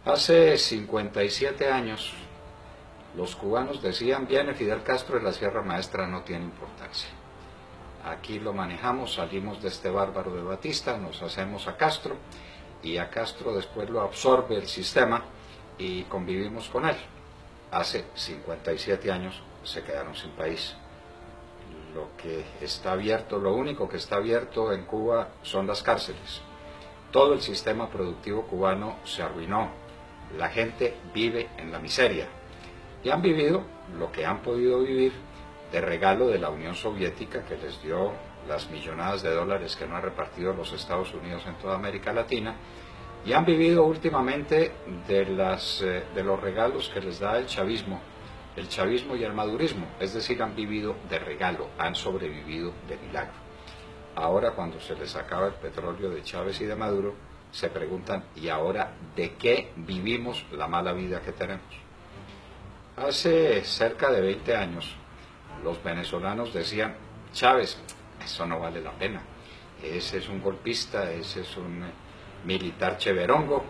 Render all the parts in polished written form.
Hace 57 años los cubanos decían: viene Fidel Castro y la Sierra Maestra no tiene importancia. Aquí lo manejamos, salimos de este bárbaro de Batista, nos hacemos a Castro y a Castro después lo absorbe el sistema y convivimos con él. Hace 57 años se quedaron sin país. Lo que está abierto, lo único que está abierto en Cuba son las cárceles. Todo el sistema productivo cubano se arruinó. La gente vive en la miseria y han vivido lo que han podido vivir de regalo de la Unión Soviética, que les dio las millonadas de dólares que no han repartido los Estados Unidos en toda América Latina, y han vivido últimamente de los regalos que les da el chavismo y el madurismo, es decir, han vivido de regalo, han sobrevivido de milagro. Ahora, cuando se les acaba el petróleo de Chávez y de Maduro, se preguntan: ¿y ahora de qué vivimos la mala vida que tenemos? Hace cerca de 20 años, los venezolanos decían: Chávez, eso no vale la pena, ese es un golpista, ese es un militar cheverongo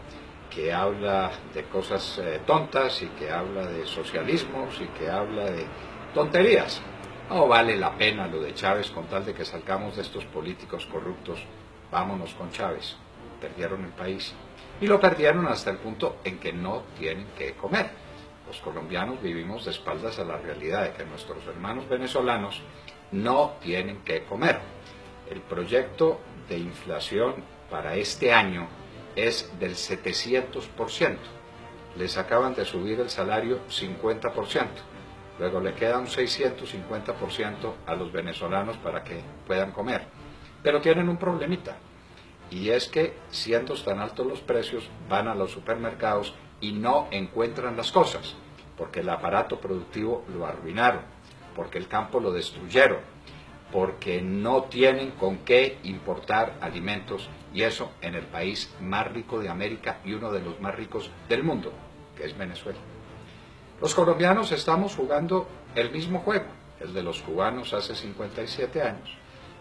que habla de cosas tontas y que habla de socialismos y que habla de tonterías. No vale la pena lo de Chávez, con tal de que salgamos de estos políticos corruptos, vámonos con Chávez. Perdieron el país y lo perdieron hasta el punto en que no tienen que comer. Los colombianos vivimos de espaldas a la realidad de que nuestros hermanos venezolanos no tienen que comer. El proyecto de inflación para este año es del 700%. Les acaban de subir el salario 50%. Luego le queda un 650% a los venezolanos para que puedan comer. Pero tienen un problemita, y es que, siendo tan altos los precios, van a los supermercados y no encuentran las cosas, porque el aparato productivo lo arruinaron, porque el campo lo destruyeron, porque no tienen con qué importar alimentos, y eso en el país más rico de América y uno de los más ricos del mundo, que es Venezuela. Los colombianos estamos jugando el mismo juego, el de los cubanos hace 57 años,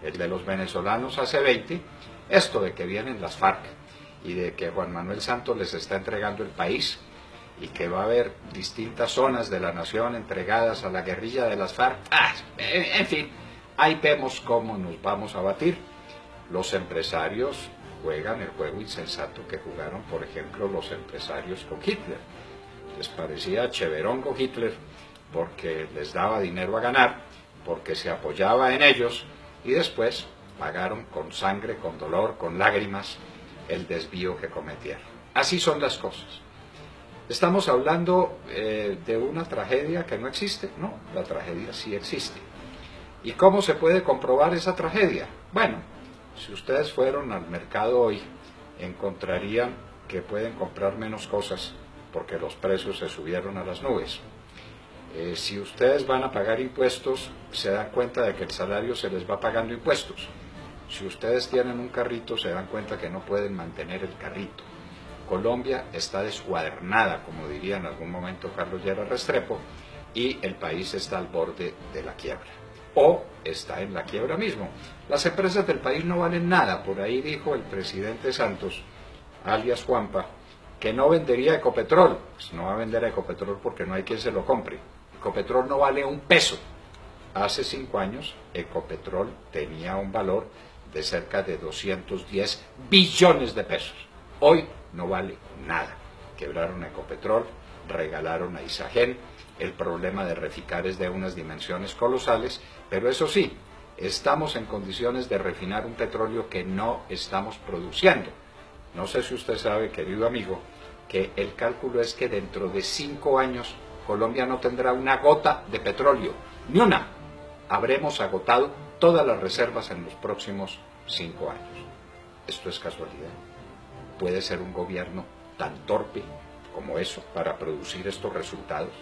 el de los venezolanos hace 20, esto de que vienen las FARC y de que Juan Manuel Santos les está entregando el país y que va a haber distintas zonas de la nación entregadas a la guerrilla de las FARC. En fin, ahí vemos cómo nos vamos a batir. Los empresarios juegan el juego insensato que jugaron, por ejemplo, los empresarios con Hitler. Les parecía cheverongo Hitler porque les daba dinero a ganar, porque se apoyaba en ellos, y después pagaron con sangre, con dolor, con lágrimas el desvío que cometieron. Así son las cosas. ¿Estamos hablando de una tragedia que no existe? No, la tragedia sí existe. ¿Y cómo se puede comprobar esa tragedia? Bueno, si ustedes fueron al mercado hoy, encontrarían que pueden comprar menos cosas porque los precios se subieron a las nubes. Si ustedes van a pagar impuestos, se dan cuenta de que el salario se les va pagando impuestos. Si ustedes tienen un carrito, se dan cuenta que no pueden mantener el carrito. Colombia está descuadernada, como diría en algún momento Carlos Llera Restrepo, y el país está al borde de la quiebra, o está en la quiebra mismo. Las empresas del país no valen nada. Por ahí dijo el presidente Santos, alias Juanpa, que no vendería Ecopetrol. Pues no va a vender Ecopetrol porque no hay quien se lo compre. Ecopetrol no vale un peso. Hace 5 años Ecopetrol tenía un valor de cerca de 210 billones de pesos. Hoy no vale nada. Quebraron a Ecopetrol, regalaron a Isagen. El problema de Reficar es de unas dimensiones colosales, pero eso sí, estamos en condiciones de refinar un petróleo que no estamos produciendo. No sé si usted sabe, querido amigo, que el cálculo es que dentro de 5 años Colombia no tendrá una gota de petróleo, ni una. Habremos agotado todas las reservas en los próximos 5 años. ¿Esto es casualidad? ¿Puede ser un gobierno tan torpe como eso para producir estos resultados?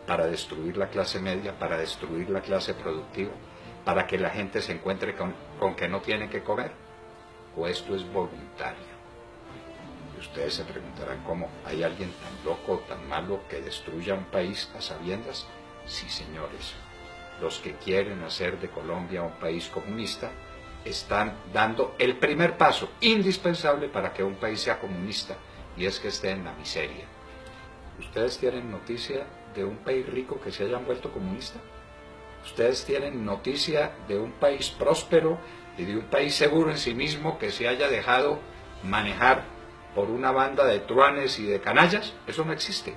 Para destruir la clase media, para destruir la clase productiva, para que la gente se encuentre con que no tiene que comer. ¿O esto es voluntario? Y ustedes se preguntarán: ¿cómo hay alguien tan loco, tan malo, que destruya un país a sabiendas? Sí, señores, los que quieren hacer de Colombia un país comunista están dando el primer paso indispensable para que un país sea comunista, y es que esté en la miseria. ¿Ustedes tienen noticia de un país rico que se haya vuelto comunista? ¿Ustedes tienen noticia de un país próspero y de un país seguro en sí mismo que se haya dejado manejar por una banda de truanes y de canallas? Eso no existe.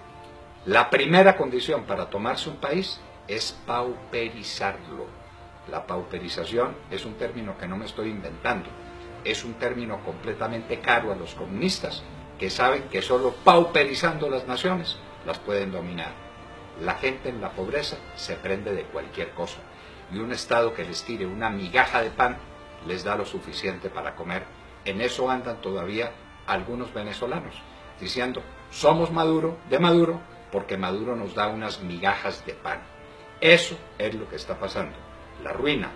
La primera condición para tomarse un país es pauperizarlo. La pauperización es un término que no me estoy inventando. Es un término completamente caro a los comunistas, que saben que solo pauperizando las naciones las pueden dominar. La gente en la pobreza se prende de cualquier cosa, y un Estado que les tire una migaja de pan les da lo suficiente para comer. En eso andan todavía algunos venezolanos, diciendo, somos Maduro, porque Maduro nos da unas migajas de pan. Eso es lo que está pasando. La ruina,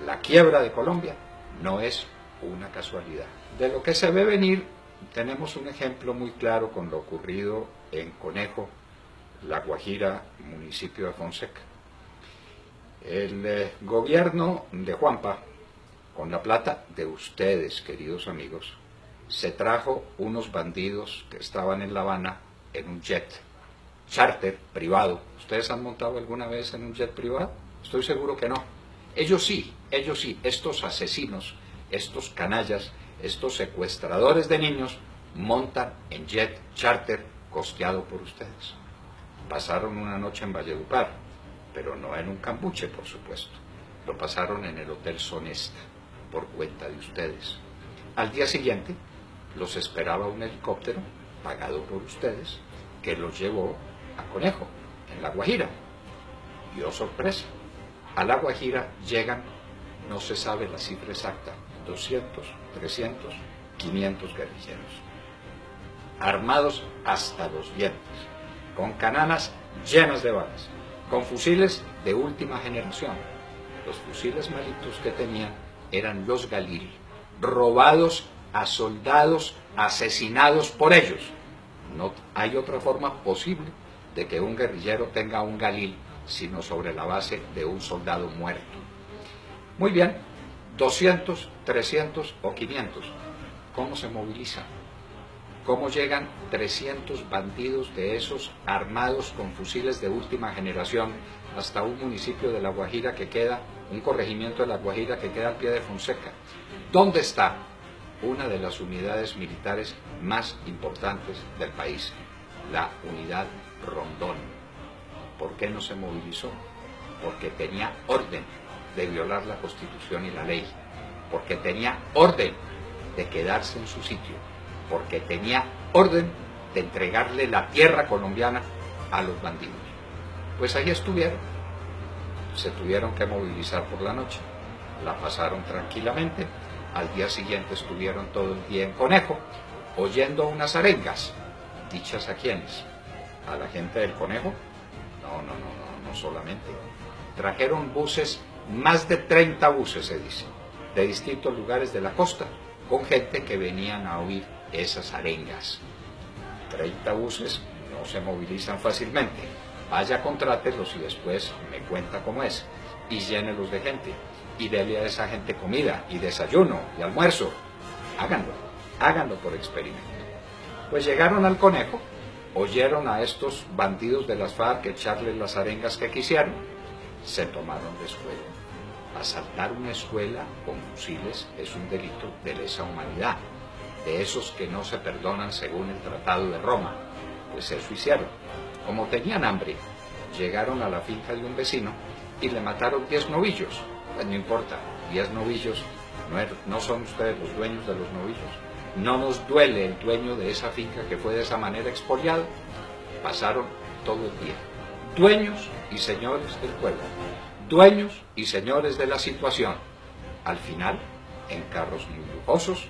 la quiebra de Colombia no es una casualidad. De lo que se ve venir, tenemos un ejemplo muy claro con lo ocurrido en Conejo, La Guajira, municipio de Fonseca. El gobierno de Juanpa, con la plata de ustedes, queridos amigos, se trajo unos bandidos que estaban en La Habana en un jet charter privado. ¿Ustedes han montado alguna vez en un jet privado? Estoy seguro que no. Ellos sí, estos asesinos, estos canallas, estos secuestradores de niños, montan en jet charter costeado por ustedes. Pasaron una noche en Valledupar, pero no en un cambuche, por supuesto. Lo pasaron en el Hotel Sonesta, por cuenta de ustedes. Al día siguiente, los esperaba un helicóptero, pagado por ustedes, que los llevó a Conejo, en La Guajira. Y oh sorpresa, a La Guajira llegan, no se sabe la cifra exacta, 200, 300, 500 guerrilleros, armados hasta los dientes, con cananas llenas de balas, con fusiles de última generación. Los fusiles malitos que tenían eran los Galil, robados a soldados asesinados por ellos. No hay otra forma posible de que un guerrillero tenga un Galil sino sobre la base de un soldado muerto. Muy bien, 200, 300 o 500. ¿Cómo se movilizan? ¿Cómo llegan 300 bandidos de esos armados con fusiles de última generación hasta un municipio de La Guajira que queda, un corregimiento de La Guajira que queda al pie de Fonseca? ¿Dónde está una de las unidades militares más importantes del país? La unidad Rondón. ¿Por qué no se movilizó? Porque tenía orden de violar la Constitución y la ley, porque tenía orden de quedarse en su sitio, porque tenía orden de entregarle la tierra colombiana a los bandidos. Pues ahí estuvieron, se tuvieron que movilizar por la noche, la pasaron tranquilamente, al día siguiente estuvieron todo el día en Conejo, oyendo unas arengas, dichas a quienes, a la gente del Conejo. No solamente. Trajeron buses, más de 30 buses se dice, de distintos lugares de la costa, con gente que venían a oír esas arengas. 30 buses no se movilizan fácilmente. Vaya, contrátelos y después me cuenta cómo es. Y llénelos de gente. Y dele a esa gente comida, y desayuno, y almuerzo. Háganlo por experimento. Pues llegaron al Conejo, oyeron a estos bandidos de las FARC echarles las arengas que quisieron, se tomaron de escuela. Asaltar una escuela con fusiles es un delito de lesa humanidad, de esos que no se perdonan según el Tratado de Roma. Pues eso hicieron. Como tenían hambre, llegaron a la finca de un vecino y le mataron 10 novillos. Pues no importa, 10 novillos, no son ustedes los dueños de los novillos. No nos duele el dueño de esa finca que fue de esa manera expoliado. Pasaron todo el día. Dueños y señores del pueblo. Dueños y señores de la situación. Al final, en carros muy lujosos,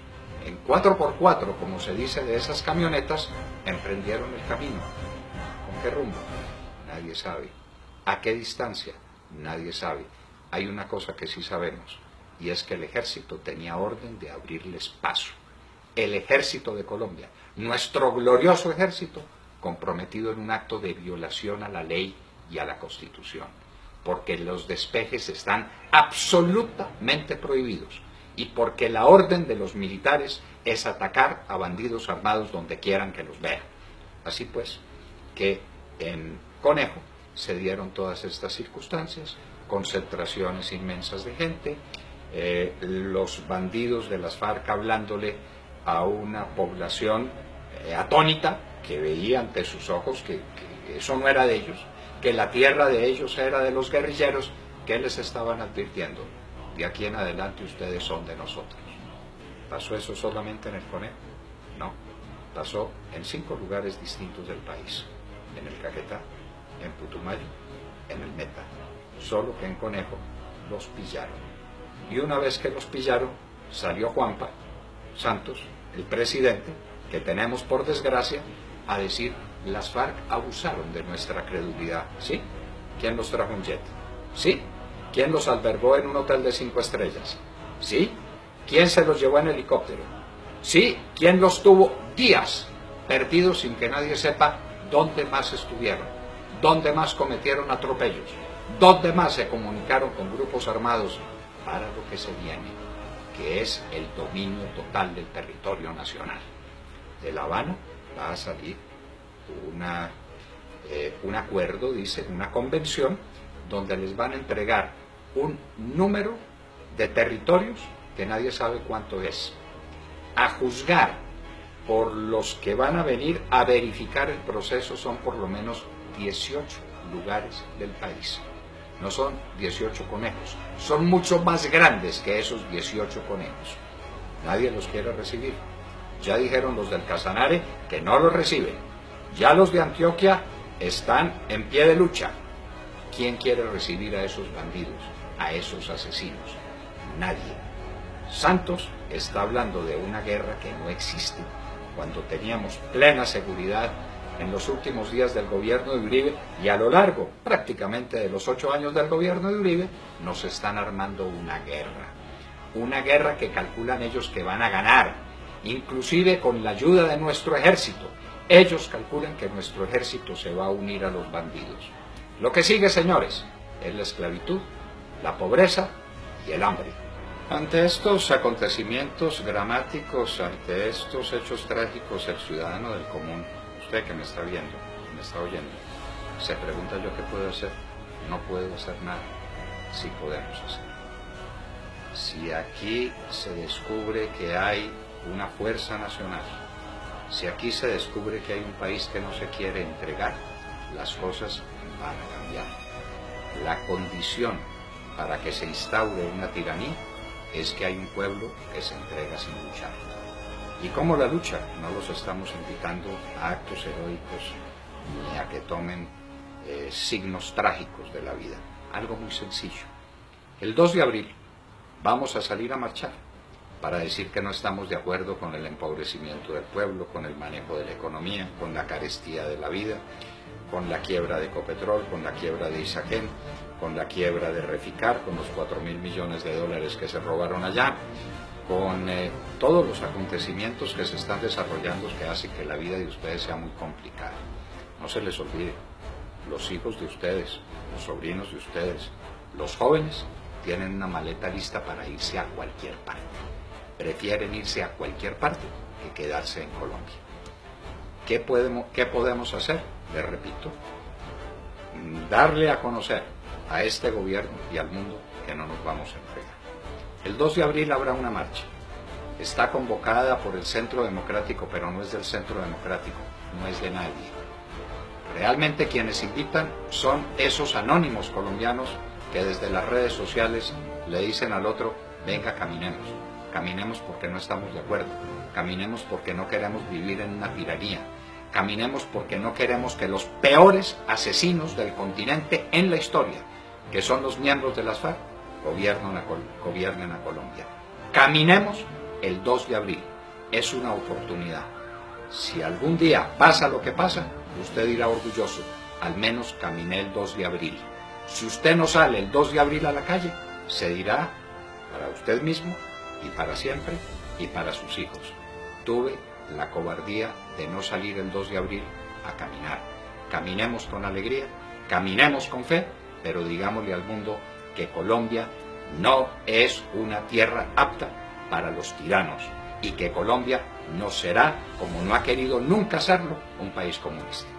en 4x4, como se dice de esas camionetas, emprendieron el camino. ¿Con qué rumbo? Nadie sabe. ¿A qué distancia? Nadie sabe. Hay una cosa que sí sabemos, y es que el ejército tenía orden de abrirles paso. El ejército de Colombia, nuestro glorioso ejército, comprometido en un acto de violación a la ley y a la Constitución, porque los despejes están absolutamente prohibidos y porque la orden de los militares es atacar a bandidos armados donde quieran que los vean. Así pues, que en Conejo se dieron todas estas circunstancias, concentraciones inmensas de gente, los bandidos de las FARC hablándole a una población atónita que veía ante sus ojos que eso no era de ellos, que la tierra de ellos era de los guerrilleros, que les estaban advirtiendo: de aquí en adelante ustedes son de nosotros. ¿Pasó eso solamente en el Conejo? No, pasó en 5 lugares distintos del país: en el Caquetá, en Putumayo, en el Meta. Solo que en Conejo los pillaron. Y una vez que los pillaron, salió Juanpa Santos, el presidente, que tenemos por desgracia, a decir: las FARC abusaron de nuestra credulidad. ¿Sí? ¿Quién los trajo en jet? ¿Sí? ¿Quién los albergó en un hotel de 5 estrellas? ¿Sí? ¿Quién se los llevó en helicóptero? ¿Sí? ¿Quién los tuvo días perdidos sin que nadie sepa dónde más estuvieron? ¿Dónde más cometieron atropellos? ¿Dónde más se comunicaron con grupos armados para lo que se viene, que es el dominio total del territorio nacional? De La Habana va a salir un acuerdo, dice, una convención, donde les van a entregar un número de territorios que nadie sabe cuánto es. A juzgar por los que van a venir a verificar el proceso, son por lo menos 18 lugares del país. No son 18 conejos, son mucho más grandes que esos 18 conejos. Nadie los quiere recibir. Ya dijeron los del Casanare que no los reciben. Ya los de Antioquia están en pie de lucha. ¿Quién quiere recibir a esos bandidos, a esos asesinos? Nadie. Santos está hablando de una guerra que no existe, cuando teníamos plena seguridad en los últimos días del gobierno de Uribe, y a lo largo prácticamente de los 8 años del gobierno de Uribe, nos están armando una guerra que calculan ellos que van a ganar, inclusive con la ayuda de nuestro ejército. Ellos calculan que nuestro ejército se va a unir a los bandidos. Lo que sigue, señores, es la esclavitud, la pobreza y el hambre. Ante estos acontecimientos dramáticos, ante estos hechos trágicos, el ciudadano del común, usted que me está viendo, me está oyendo, se pregunta: ¿yo qué puedo hacer? No puedo hacer nada. Sí podemos hacer. Si aquí se descubre que hay una fuerza nacional, si aquí se descubre que hay un país que no se quiere entregar, las cosas van a cambiar. La condición para que se instaure una tiranía es que hay un pueblo que se entrega sin luchar. ¿Y cómo la lucha? No los estamos invitando a actos heroicos ni a que tomen signos trágicos de la vida. Algo muy sencillo. El 2 de abril vamos a salir a marchar para decir que no estamos de acuerdo con el empobrecimiento del pueblo, con el manejo de la economía, con la carestía de la vida, con la quiebra de Ecopetrol, con la quiebra de Isagen, con la quiebra de Reficar, con los 4.000 millones de dólares que se robaron allá, con todos los acontecimientos que se están desarrollando que hacen que la vida de ustedes sea muy complicada. No se les olvide, los hijos de ustedes, los sobrinos de ustedes, los jóvenes, tienen una maleta lista para irse a cualquier parte. Prefieren irse a cualquier parte que quedarse en Colombia. ¿Qué podemos hacer? Les repito, darle a conocer a este gobierno y al mundo que no nos vamos a entregar. El 2 de abril habrá una marcha. Está convocada por el Centro Democrático, pero no es del Centro Democrático, no es de nadie. Realmente quienes invitan son esos anónimos colombianos que desde las redes sociales le dicen al otro: venga, caminemos. Caminemos porque no estamos de acuerdo. Caminemos porque no queremos vivir en una tiranía. Caminemos porque no queremos que los peores asesinos del continente en la historia, que son los miembros de las FARC, gobiernen a Colombia. Caminemos el 2 de abril. Es una oportunidad. Si algún día pasa lo que pasa, usted dirá orgulloso: al menos caminé el 2 de abril. Si usted no sale el 2 de abril a la calle, se dirá para usted mismo y para siempre y para sus hijos: tuve la cobardía de no salir el 2 de abril a caminar. Caminemos con alegría, caminemos con fe, pero digámosle al mundo que Colombia no es una tierra apta para los tiranos y que Colombia no será, como no ha querido nunca serlo, un país comunista.